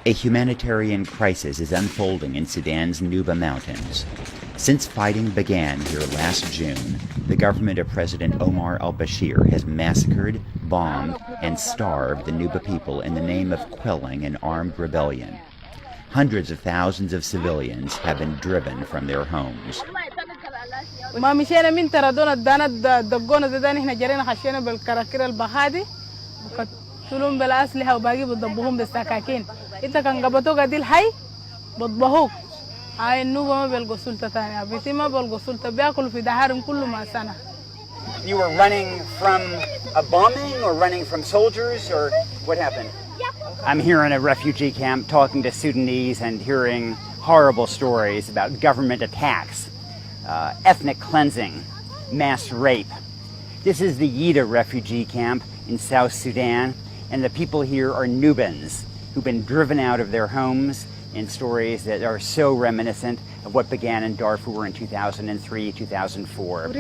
A humanitarian crisis is unfolding in Sudan's Nuba Mountains. Since fighting began here last June, the government of President Omar al-Bashir has massacred, bombed, and starved the Nuba people in the name of quelling an armed rebellion. Hundreds of thousands of civilians have been driven from their homes. ما مشينا من تردون الدانات دقونا زدان احنا جرينا خشينا بالكراكير البخادي وقتلون بالأسلحة وباقي بضبهم بالسكاكين انت كان قبطوك دي الحي بضبهوك هاي النوبة ما بيلقوا سلطة تانية بيتي ما بيلقوا سلطة بياكلوا في دهارهم كله ما سنة. You were running from a bombing or running from soldiers or what happened? I'm here in a refugee camp talking to Sudanese and hearing horrible stories about government attacks, ethnic cleansing, mass rape. This is the Yida refugee camp in South Sudan, and the people here are Nubans who've been driven out of their homes in stories that are so reminiscent of what began in Darfur in 2003, 2004.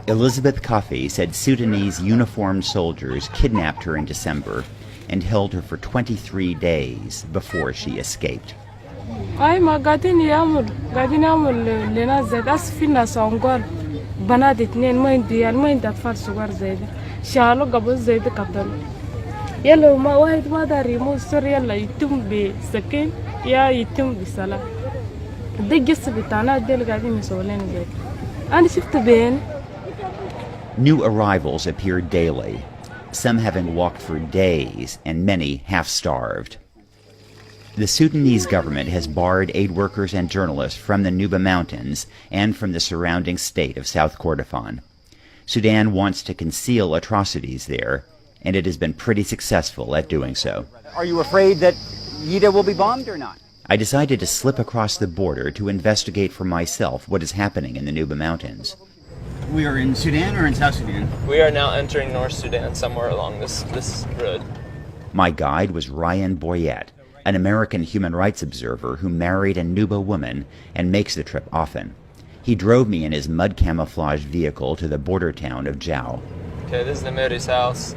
Elizabeth Coffey said Sudanese uniformed soldiers kidnapped her in December and held her for 23 days before she escaped. يلا ما واحد ما داري مو سر يلا يتم بسكين يا يتم بسلام ده القصة بتاعنا ده اللي قاعدين يسولين زي أنا شفت بين. New arrivals appear daily, some having walked for days and many half-starved. The Sudanese government has barred aid workers and journalists from the Nuba Mountains and from the surrounding state of South Kordofan. Sudan wants to conceal atrocities there, and it has been pretty successful at doing so. Are you afraid that Yida will be bombed or not? I decided to slip across the border to investigate for myself what is happening in the Nuba Mountains. We are in Sudan or in South Sudan? We are now entering North Sudan, somewhere along this road. My guide was Ryan Boyette, an American human rights observer who married a Nuba woman and makes the trip often. He drove me in his mud camouflage vehicle to the border town of Jau. Okay, this is Nimeri's house.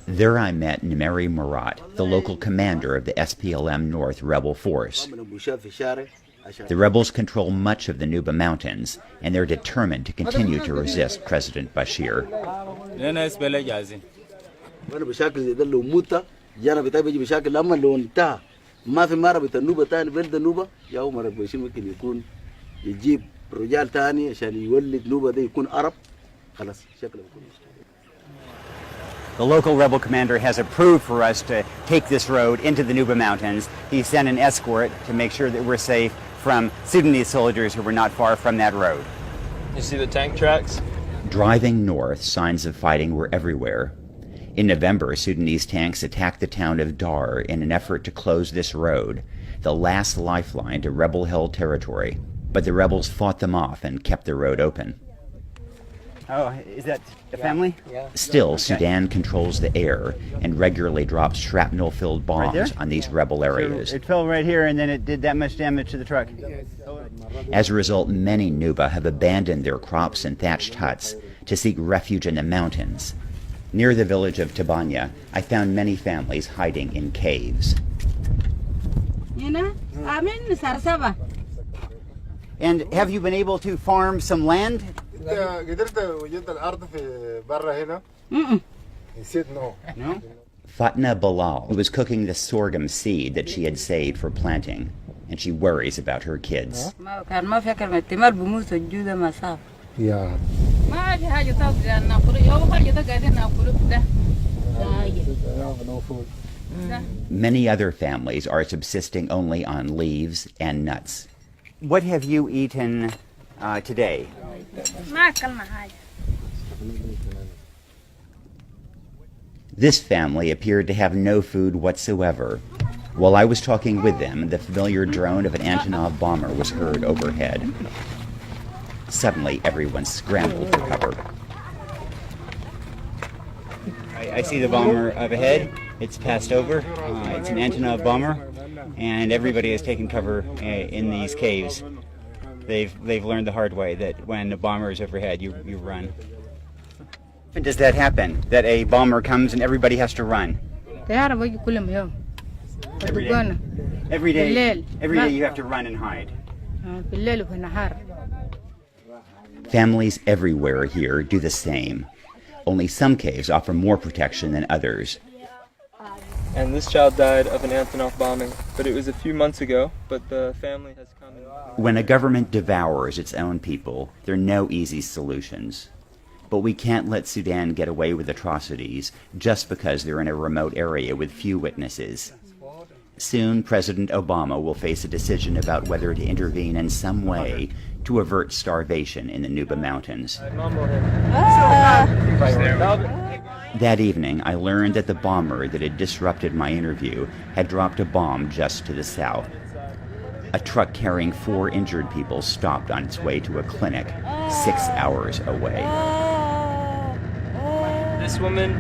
There I met Nimeri Murat, the local commander of the SPLM North rebel force. The rebels control much of the Nuba Mountains, and they're determined to continue to resist President Bashir. The local rebel commander has approved for us to take this road into the Nuba Mountains. He sent an escort to make sure that we're safe from Sudanese soldiers who were not far from that road. You see the tank tracks? Driving north, signs of fighting were everywhere. In November, Sudanese tanks attacked the town of Dar in an effort to close this road, the last lifeline to rebel-held territory. But the rebels fought them off and kept the road open. Oh, is that the family? Yeah. Still, okay. Sudan controls the air and regularly drops shrapnel-filled bombs right on these rebel areas. So it fell right here and then it did that much damage to the truck. As a result, many Nuba have abandoned their crops and thatched huts to seek refuge in the mountains. Near the village of Tabanya, I found many families hiding in caves. And have you been able to farm some land? No? Fatna Bilal was cooking the sorghum seed that she had saved for planting, and she worries about her kids. Yeah. Many other families are subsisting only on leaves and nuts. What have you eaten today? This family appeared to have no food whatsoever. While I was talking with them, the familiar drone of an Antonov bomber was heard overhead. Suddenly, everyone scrambled for cover. I see the bomber up ahead. It's passed over. It's an Antonov bomber, and everybody has taken cover in these caves. They've learned the hard way that when a bomber is overhead, you run. When does that happen? That a bomber comes and everybody has to run? طيارة بيجي كل يوم. Every day? بدقونا. Every day? بالليل. Every day you have to run and hide? في الليل وفي النهار. Families everywhere here do the same. Only some caves offer more protection than others. And this child died of an Antonov bombing, but it was a few months ago, but the family has come in. When a government devours its own people, there are no easy solutions. But we can't let Sudan get away with atrocities just because they're in a remote area with few witnesses. Soon, President Obama will face a decision about whether to intervene in some way to avert starvation in the Nuba Mountains. That evening, I learned that the bomber that had disrupted my interview had dropped a bomb just to the south. A truck carrying 4 injured people stopped on its way to a clinic 6 hours away. This woman,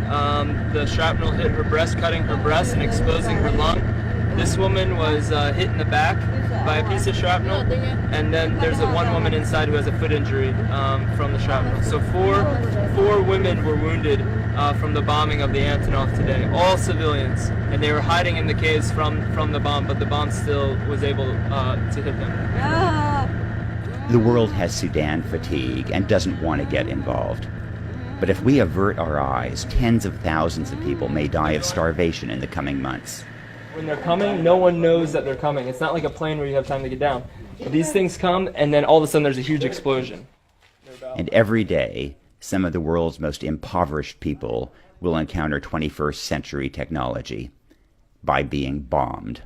the shrapnel hit her breast, cutting her breast and exposing her lung. This woman was hit in the back by a piece of shrapnel, and then there's one woman inside who has a foot injury from the shrapnel. So four women were wounded from the bombing of the Antonov today, all civilians, and they were hiding in the caves from the bomb, but the bomb still was able to hit them. The world has Sudan fatigue and doesn't want to get involved. But if we avert our eyes, tens of thousands of people may die of starvation in the coming months. When they're coming, no one knows that they're coming. It's not like a plane where you have time to get down. These things come, and then all of a sudden there's a huge explosion. And every day, some of the world's most impoverished people will encounter 21st century technology by being bombed.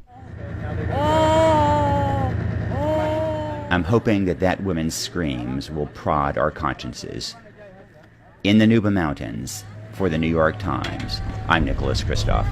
I'm hoping that woman's screams will prod our consciences. In the Nuba Mountains, for the New York Times, I'm Nicholas Kristof.